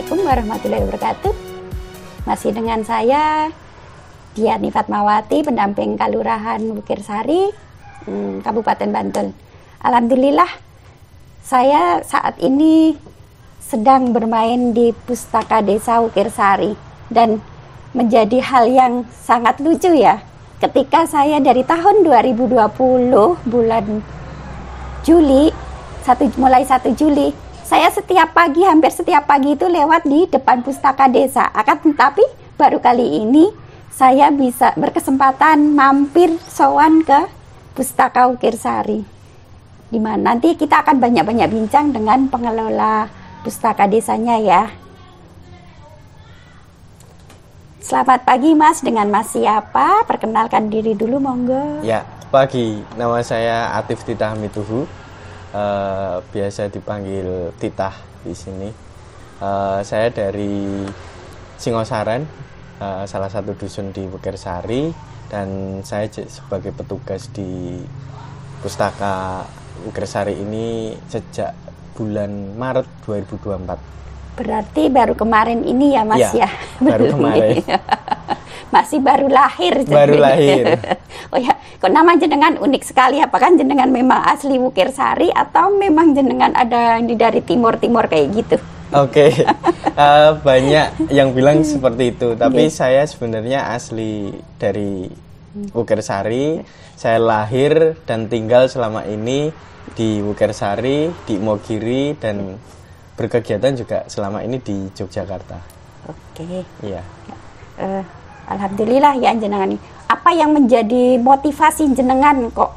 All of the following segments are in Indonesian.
Assalamualaikum warahmatullahi wabarakatuh. Masih dengan saya Diani Fatmawati, pendamping Kelurahan Wukirsari, Kabupaten Bantul. Alhamdulillah, saya saat ini sedang bermain di Pustaka Desa Wukirsari dan menjadi hal yang sangat lucu ya. Ketika saya dari tahun 2020 bulan Juli, mulai 1 Juli, saya setiap pagi, hampir setiap pagi itu lewat di depan Pustaka Desa. Akan tetapi baru kali ini saya bisa berkesempatan mampir sowan ke Pustaka Wukirsari, di mana nanti kita akan banyak-banyak bincang dengan pengelola Pustaka Desanya ya. Selamat pagi Mas, dengan Mas siapa? Perkenalkan diri dulu monggo. Ya, pagi. Nama saya Atif Titah Mituhu. Biasa dipanggil Titah di sini. Saya dari Singosaran, salah satu dusun di Wukirsari, dan saya sebagai petugas di Pustaka Wukirsari ini sejak bulan Maret 2024. Berarti baru kemarin ini ya Mas ya? Baru kemarin. Masih baru lahir. Baru lahir. Oh ya, kok nama jenengan unik sekali. Apakah jenengan memang asli Wukirsari atau memang jenengan ada dari timur-timur kayak gitu? Oke. Banyak yang bilang seperti itu. Tapi saya sebenarnya asli dari Wukirsari. Saya lahir dan tinggal selama ini di Wukirsari, di Imogiri, dan berkegiatan juga selama ini di Yogyakarta. Oke. Iya. Alhamdulillah ya jenengan. Apa yang menjadi motivasi jenengan kok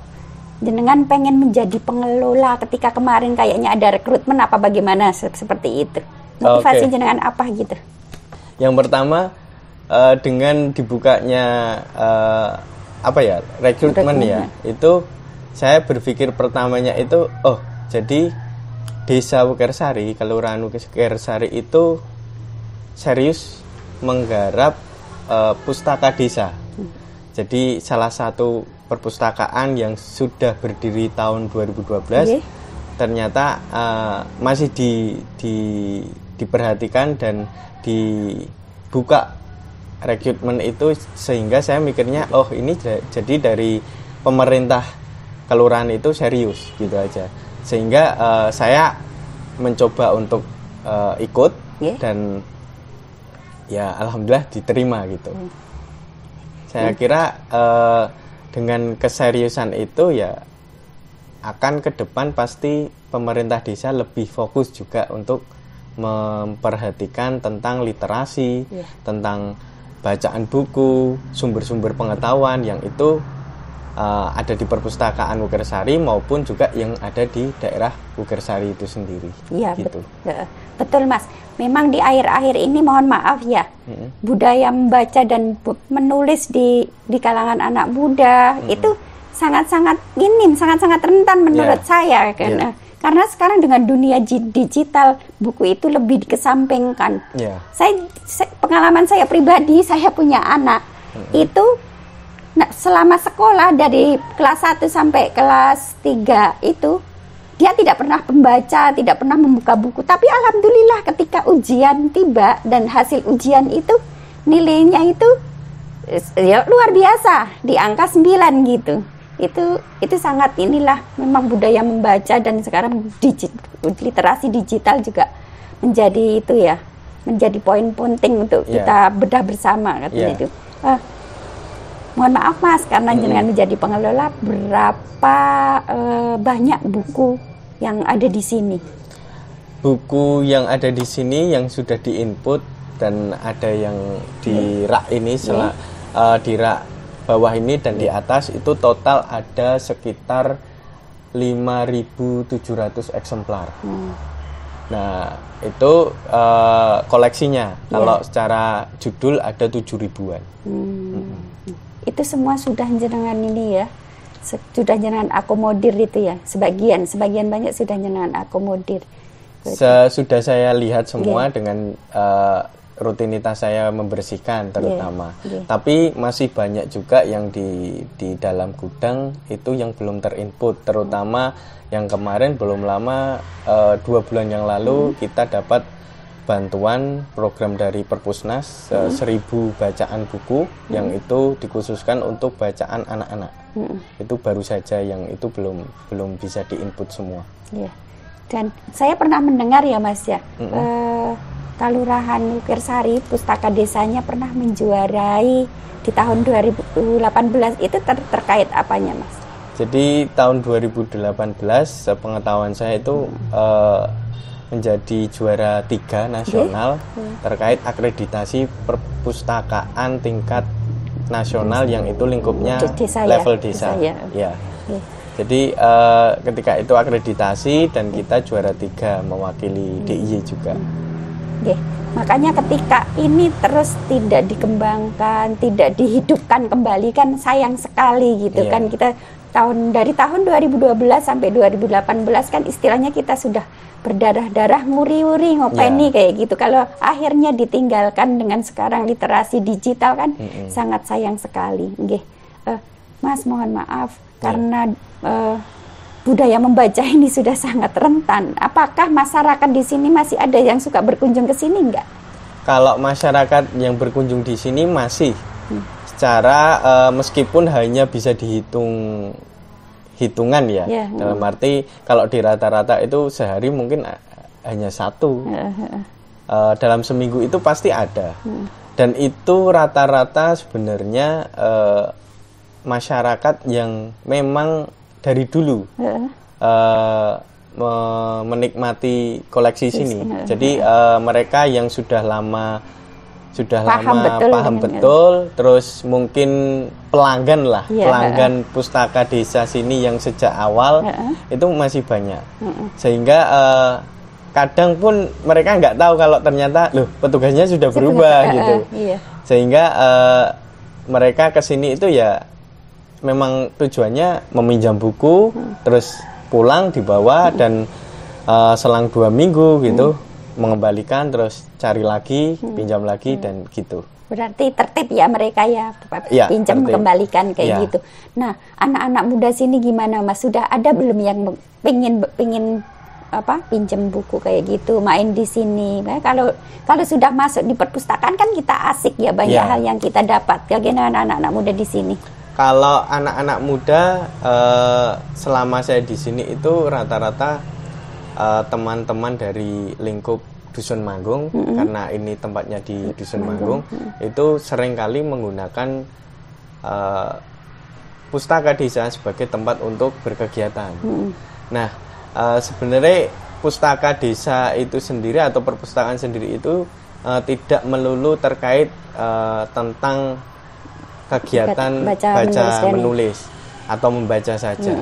jenengan pengen menjadi pengelola ketika kemarin kayaknya ada rekrutmen apa bagaimana seperti itu? Motivasi jenengan apa gitu? Yang pertama dengan dibukanya rekrutmen ya, itu saya berpikir pertamanya itu jadi Desa Wukirsari, Kelurahan Wukirsari itu serius menggarap pustaka desa. Jadi salah satu perpustakaan yang sudah berdiri tahun 2012 ternyata masih diperhatikan dan dibuka rekrutmen itu, sehingga saya mikirnya ini jadi dari pemerintah kelurahan itu serius gitu aja. Sehingga saya mencoba untuk ikut dan ya alhamdulillah diterima gitu. Saya kira dengan keseriusan itu ya akan ke depan pasti pemerintah desa lebih fokus juga untuk memperhatikan tentang literasi, tentang bacaan buku, sumber-sumber pengetahuan yang itu ada di perpustakaan Wukirsari maupun juga yang ada di daerah Wukirsari itu sendiri. Iya, gitu. Betul Mas. Memang di akhir-akhir ini mohon maaf ya, budaya membaca dan menulis di kalangan anak muda itu sangat-sangat minim, sangat-sangat rentan menurut saya karena sekarang dengan dunia digital buku itu lebih dikesampingkan. Pengalaman saya pribadi, saya punya anak itu. Nah, selama sekolah dari kelas 1 sampai kelas 3 itu dia tidak pernah membaca, tidak pernah membuka buku. Tapi alhamdulillah ketika ujian tiba dan hasil ujian itu nilainya itu ya luar biasa, di angka 9 gitu. Itu sangat inilah memang budaya membaca, dan sekarang literasi digital juga menjadi itu ya, menjadi poin penting untuk kita bedah bersama katanya itu. Mohon maaf Mas, karena jenengan menjadi pengelola, berapa banyak buku yang ada di sini? Buku yang ada di sini yang sudah diinput dan ada yang di rak ini, di rak bawah ini dan di atas itu total ada sekitar 5.700 eksemplar. Nah itu koleksinya. Kalau secara judul ada 7.000-an. Itu semua sudah jenengan ini ya, sudah jenengan akomodir itu ya, sebagian banyak sudah jenengan akomodir. Sudah saya lihat semua dengan rutinitas saya membersihkan terutama. Tapi masih banyak juga yang di dalam gudang itu yang belum terinput, terutama yang kemarin belum lama 2 bulan yang lalu kita dapat bantuan program dari Perpusnas 1000 bacaan buku yang itu dikhususkan untuk bacaan anak-anak. Itu baru saja yang itu belum bisa diinput semua. Ya. Dan saya pernah mendengar ya Mas ya, Kelurahan Wukirsari Pustaka Desanya pernah menjuarai di tahun 2018 itu terkait apanya Mas? Jadi tahun 2018 pengetahuan saya itu menjadi juara 3 nasional terkait akreditasi perpustakaan tingkat nasional yang itu lingkupnya level desa. Ya. Jadi ketika itu akreditasi dan kita juara 3 mewakili DIY juga. Makanya ketika ini terus tidak dikembangkan, tidak dihidupkan kembali kan sayang sekali gitu kan. Kita dari tahun 2012 sampai 2018 kan istilahnya kita sudah berdarah-darah, nguri-nguri, ngopeni kayak gitu. Kalau akhirnya ditinggalkan dengan sekarang literasi digital kan sangat sayang sekali. Mas mohon maaf karena budaya membaca ini sudah sangat rentan. Apakah masyarakat di sini masih ada yang suka berkunjung ke sini enggak? Kalau masyarakat yang berkunjung di sini masih secara meskipun hanya bisa hitungan ya. Dalam arti kalau di rata-rata itu sehari mungkin hanya 1. Dalam seminggu itu pasti ada. Dan itu rata-rata sebenarnya masyarakat yang memang dari dulu menikmati koleksi sini. Jadi mereka yang sudah lama paham betul, terus mungkin pelanggan lah, pelanggan pustaka desa sini yang sejak awal itu masih banyak. Sehingga kadang pun mereka nggak tahu kalau ternyata loh petugasnya sudah berubah gitu. Sehingga mereka kesini itu ya memang tujuannya meminjam buku, terus pulang dibawa dan selang 2 minggu gitu mengembalikan, terus cari lagi, pinjam lagi dan gitu. Berarti tertib ya mereka ya, pinjam mengembalikan kayak gitu. Nah, anak-anak muda sini gimana Mas? Sudah ada belum yang pingin pinjam buku kayak gitu, main di sini? Nah, kalau sudah masuk di perpustakaan kan kita asik ya, banyak hal yang kita dapat. Bagaimana anak-anak muda di sini? Kalau anak-anak muda selama saya di sini itu rata-rata teman-teman dari lingkup Dusun Manggung, karena ini tempatnya di Dusun Manggung, itu seringkali menggunakan pustaka desa sebagai tempat untuk berkegiatan. Nah, sebenarnya pustaka desa itu sendiri atau perpustakaan sendiri itu tidak melulu terkait tentang kegiatan baca menulis atau membaca saja.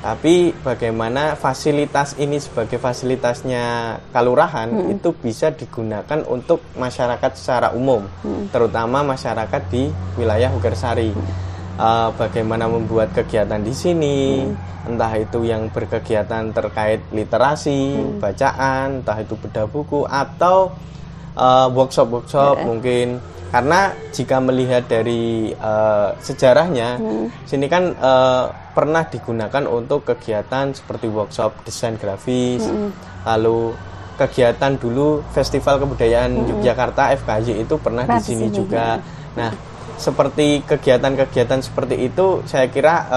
Tapi bagaimana fasilitas ini sebagai fasilitasnya kelurahan itu bisa digunakan untuk masyarakat secara umum, terutama masyarakat di wilayah Wukirsari. Bagaimana membuat kegiatan di sini, entah itu yang berkegiatan terkait literasi, bacaan, entah itu bedah buku atau workshop mungkin. Karena jika melihat dari sejarahnya, sini kan pernah digunakan untuk kegiatan seperti workshop desain grafis, lalu kegiatan dulu Festival Kebudayaan Yogyakarta FKY itu pernah di sini juga. Nah, seperti kegiatan-kegiatan seperti itu saya kira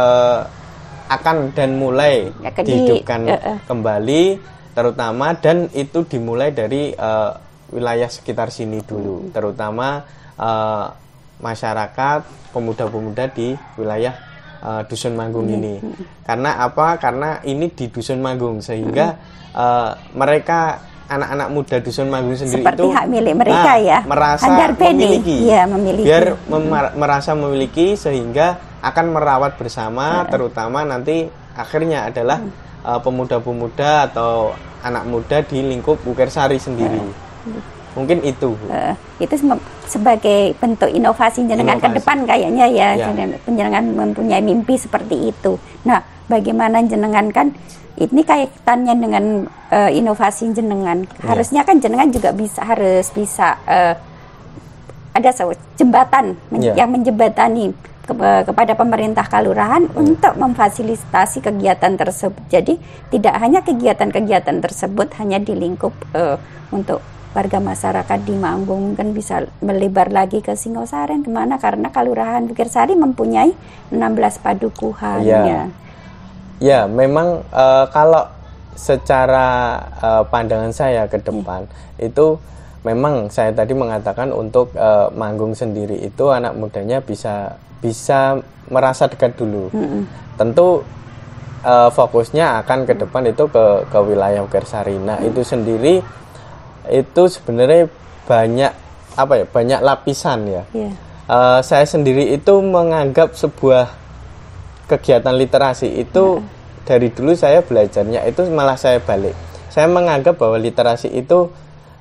akan dan mulai dihidupkan kembali, terutama dan itu dimulai dari wilayah sekitar sini dulu, terutama masyarakat, pemuda-pemuda di wilayah Dusun Manggung ini. Karena apa? Karena ini di Dusun Manggung, sehingga mereka anak-anak muda Dusun Manggung sendiri seperti itu hak milik mereka merasa memiliki, biar merasa memiliki, sehingga akan merawat bersama, terutama nanti akhirnya adalah pemuda-pemuda atau anak muda di lingkup Wukirsari sendiri. Mungkin itu. Itu sebagai bentuk inovasi jenengan ke depan kayaknya ya. Jenengan mempunyai mimpi seperti itu. Nah, bagaimana jenengan kan ini kaitannya dengan inovasi jenengan. Harusnya kan jenengan juga harus bisa ada jembatan yang menjembatani kepada pemerintah kelurahan untuk memfasilitasi kegiatan tersebut. Jadi tidak hanya kegiatan-kegiatan tersebut hanya di lingkup untuk warga masyarakat di Manggung kan bisa melebar lagi ke Singosaren kemana, karena Kelurahan Bukirsari mempunyai 16 padukuhan. Ya, memang kalau secara pandangan saya ke depan itu memang saya tadi mengatakan untuk Manggung sendiri itu anak mudanya bisa merasa dekat dulu. Tentu fokusnya akan ke depan itu ke wilayah Bukirsari. Nah, itu sendiri itu sebenarnya banyak lapisan ya. Saya sendiri itu menganggap sebuah kegiatan literasi itu dari dulu saya belajarnya itu malah saya balik. Saya menganggap bahwa literasi itu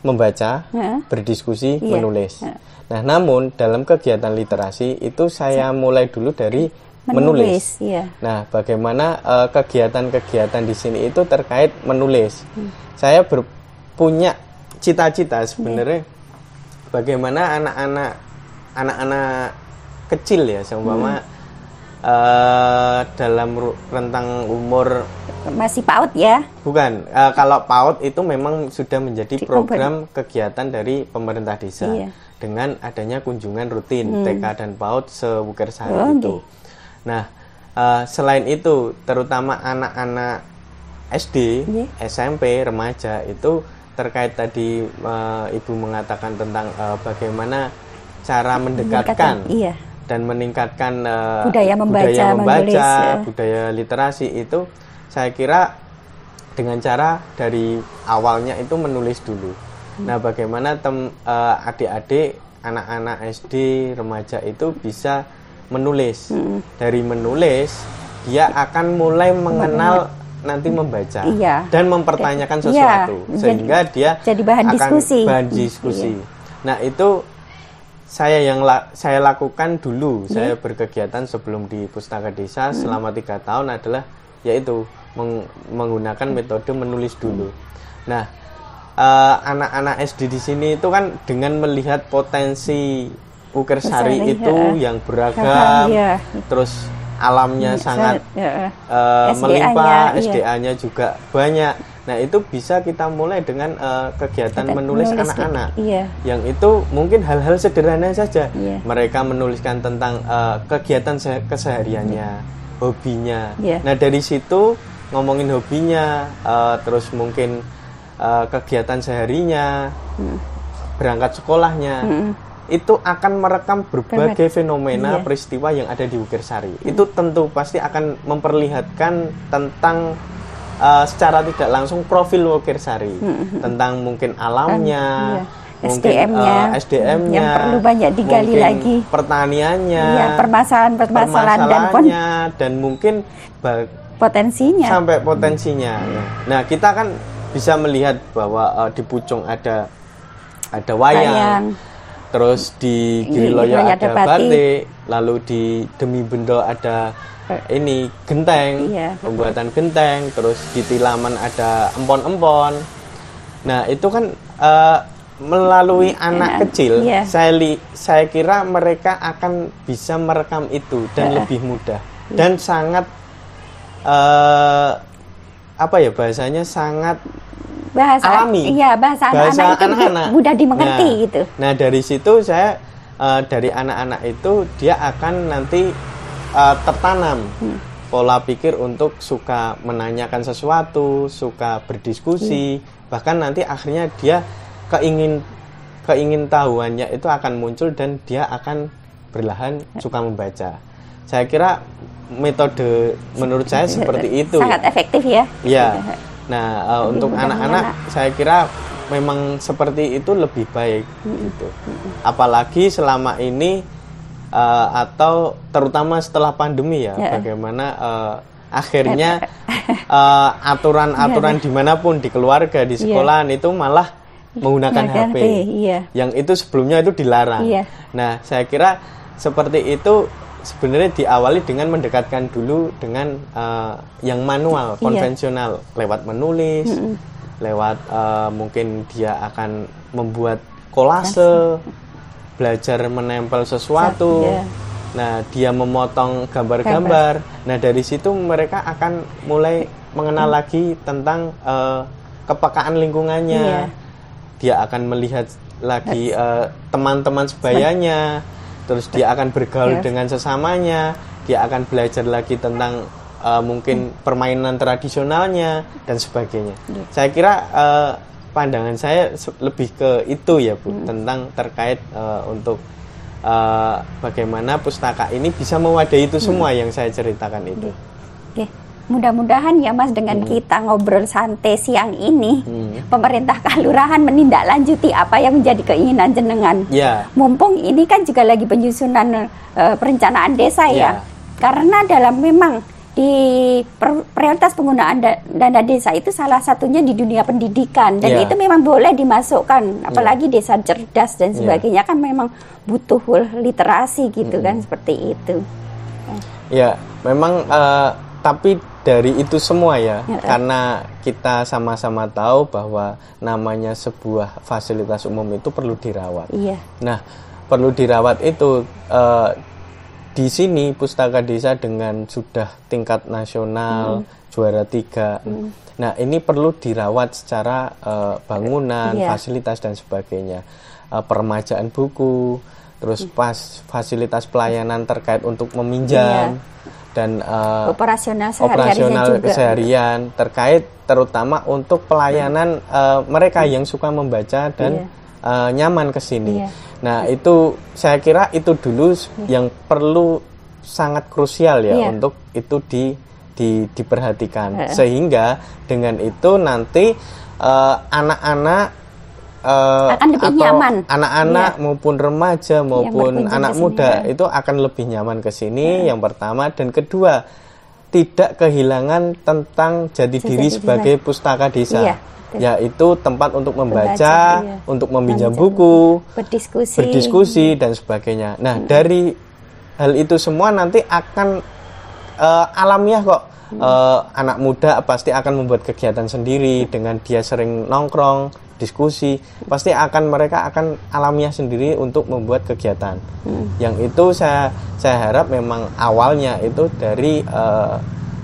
membaca, berdiskusi, menulis. Nah, namun dalam kegiatan literasi itu saya mulai dulu dari menulis. Nah, bagaimana kegiatan-kegiatan di sini itu terkait menulis. Saya punya cita-cita sebenarnya bagaimana anak-anak kecil ya, seumpama dalam rentang umur masih PAUD ya? Bukan, kalau PAUD itu memang sudah menjadi program kegiatan dari pemerintah desa dengan adanya kunjungan rutin TK dan PAUD se-Bukirsari itu. Nah, selain itu terutama anak-anak SD, SMP, remaja itu terkait tadi Ibu mengatakan tentang bagaimana cara mendekatkan dan meningkatkan budaya membaca, budaya literasi itu saya kira dengan cara dari awalnya itu menulis dulu. Nah, bagaimana adik-adik, anak-anak SD, remaja itu bisa menulis. Dari menulis dia akan mulai mengenal nanti membaca dan mempertanyakan sesuatu sehingga dia jadi bahan diskusi. Nah, itu saya lakukan dulu. Saya berkegiatan sebelum di Pustaka Desa selama 3 tahun adalah yaitu menggunakan metode menulis dulu. Nah, anak-anak SD di sini itu kan dengan melihat potensi Bukirsari itu yang beragam, terus alamnya sangat melimpah, SDA-nya juga banyak. Nah, itu bisa kita mulai dengan kegiatan menulis anak-anak. Yang itu mungkin hal-hal sederhana saja. Mereka menuliskan tentang kegiatan kesehariannya, hobinya. Nah, dari situ ngomongin hobinya, terus mungkin kegiatan seharinya, berangkat sekolahnya. Itu akan merekam berbagai fenomena peristiwa yang ada di Bukirsari. Itu tentu pasti akan memperlihatkan tentang secara tidak langsung profil Bukirsari, tentang mungkin alamnya, SDM-nya yang perlu banyak digali lagi, pertaniannya, permasalahan dan mungkin potensinya sampai potensinya. Nah, kita kan bisa melihat bahwa di Pucung ada wayang. Terus di Giriloyo ada batik, lalu di Demi Bendo ada genteng, pembuatan genteng, terus di Tilaman ada empon-empon. Nah, itu kan melalui anak kecil, saya kira mereka akan bisa merekam itu dan lebih mudah dan sangat bahasanya sangat alami. Bahasa anak-anak itu mudah dimengerti gitu. Nah, dari situ saya dari anak-anak itu dia akan nanti tertanam pola pikir untuk suka menanyakan sesuatu, suka berdiskusi, bahkan nanti akhirnya dia keingin tahuannya itu akan muncul dan dia akan berlahan suka membaca. Saya kira metode menurut saya seperti itu. Sangat efektif ya. Iya. Nah, untuk anak-anak saya kira memang seperti itu lebih baik gitu. Apalagi selama ini atau terutama setelah pandemi bagaimana akhirnya aturan-aturan dimanapun, di keluarga, di sekolahan itu malah menggunakan HP. Yang itu sebelumnya itu dilarang. Nah, saya kira seperti itu sebenarnya diawali dengan mendekatkan dulu dengan yang manual, konvensional, lewat menulis, lewat mungkin dia akan membuat kolase, belajar menempel sesuatu. Nah, dia memotong gambar-gambar. Nah, dari situ mereka akan mulai mengenal lagi tentang kepekaan lingkungannya. dia akan melihat lagi teman-teman sebayanya, terus dia akan bergaul dengan sesamanya, dia akan belajar lagi tentang mungkin permainan tradisionalnya dan sebagainya. Saya kira pandangan saya lebih ke itu ya Bu, tentang terkait untuk bagaimana pustaka ini bisa mewadahi itu semua yang saya ceritakan itu. Mudah-mudahan ya Mas, dengan kita ngobrol santai siang ini, pemerintah kelurahan menindaklanjuti apa yang menjadi keinginan jenengan. Mumpung ini kan juga lagi penyusunan perencanaan desa ya. Karena dalam memang di prioritas penggunaan dana desa itu salah satunya di dunia pendidikan, dan itu memang boleh dimasukkan, apalagi desa cerdas dan sebagainya kan memang butuh literasi gitu kan, seperti itu. Ya, memang tapi dari itu semua ya, karena kita sama-sama tahu bahwa namanya sebuah fasilitas umum itu perlu dirawat. Nah, perlu dirawat itu di sini Pustaka Desa dengan sudah tingkat nasional juara 3. Nah, ini perlu dirawat secara bangunan, fasilitas dan sebagainya. Peremajaan buku, terus fasilitas pelayanan terkait untuk meminjam. Dan operasional keseharian terkait terutama untuk pelayanan mereka yang suka membaca dan nyaman ke sini. Nah, itu saya kira itu dulu yang perlu sangat krusial ya untuk itu diperhatikan, sehingga dengan itu nanti anak-anak akan lebih nyaman. Anak-anak maupun remaja maupun anak muda itu akan lebih nyaman ke sini. Yang pertama, dan kedua, tidak kehilangan tentang jati diri sebagai pustaka desa. Yaitu tempat untuk membaca, untuk meminjam buku, berdiskusi dan sebagainya. Nah, dari hal itu semua nanti akan alamiah kok. Anak muda pasti akan membuat kegiatan sendiri dengan dia sering nongkrong, diskusi, pasti mereka akan alamiah sendiri untuk membuat kegiatan. Yang itu saya harap memang awalnya itu dari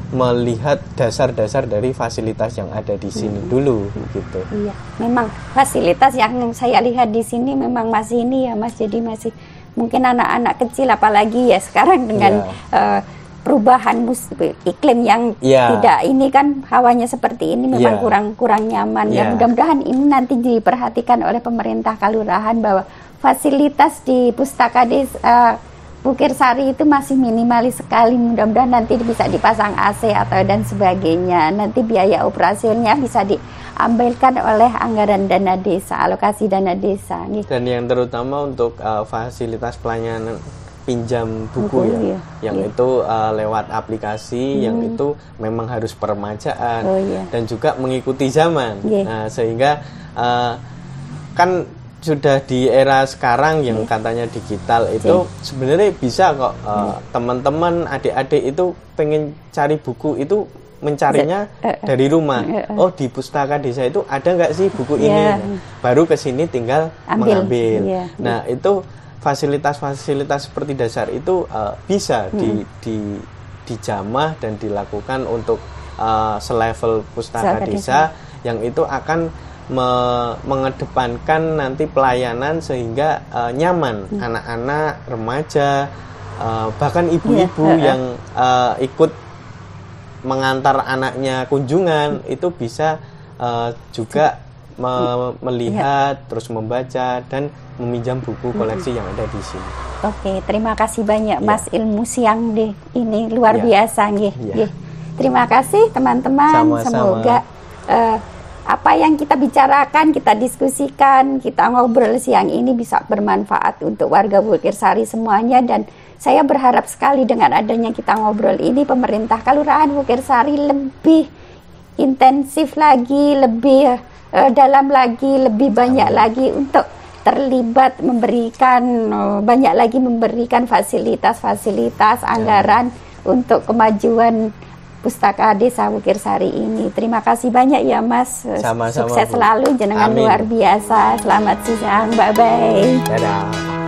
melihat dasar-dasar dari fasilitas yang ada di sini dulu gitu. Iya, memang fasilitas yang saya lihat di sini memang masih ini ya Mas, jadi masih mungkin anak-anak kecil, apalagi ya sekarang dengan perubahan iklim yang tidak ini kan, hawanya seperti ini memang kurang nyaman. Ya, mudah-mudahan ini nanti diperhatikan oleh pemerintah kelurahan bahwa fasilitas di Pustaka Desa Bukir Sari itu masih minimalis sekali. Mudah-mudahan nanti bisa dipasang AC atau dan sebagainya. Nanti biaya operasionalnya bisa diambilkan oleh anggaran dana desa, alokasi dana desa. Dan yang terutama untuk fasilitas pelayanan pinjam buku yang itu lewat aplikasi, yang itu memang harus peremajaan dan juga mengikuti zaman. Nah, sehingga kan sudah di era sekarang yang katanya digital itu sebenarnya bisa kok teman-teman adik-adik itu pengen cari buku itu mencarinya dari rumah. Oh, di Pustaka Desa itu ada nggak sih buku ini? Baru ke sini tinggal mengambil. Nah, itu fasilitas-fasilitas seperti dasar itu bisa dijamah dan dilakukan untuk selevel Pustaka Desa yang itu akan mengedepankan nanti pelayanan sehingga nyaman anak-anak, remaja, bahkan ibu-ibu yang ikut mengantar anaknya kunjungan itu bisa juga melihat, terus membaca dan meminjam buku koleksi yang ada di sini. Oke, terima kasih banyak Mas, ilmu siang ini luar biasa nggih. Terima kasih teman-teman. Semoga apa yang kita bicarakan, kita diskusikan, kita ngobrol siang ini bisa bermanfaat untuk warga Bukir Sari semuanya. Dan saya berharap sekali dengan adanya kita ngobrol ini, pemerintah Kelurahan Bukir Sari lebih intensif lagi, lebih dalam lagi, lebih banyak lagi untuk terlibat, memberikan fasilitas-fasilitas anggaran untuk kemajuan Pustaka Desa Bukir Sari ini. Terima kasih banyak ya Mas. Sama-sama, sukses selalu, jenengan luar biasa. Selamat siang, bye-bye. Dadah.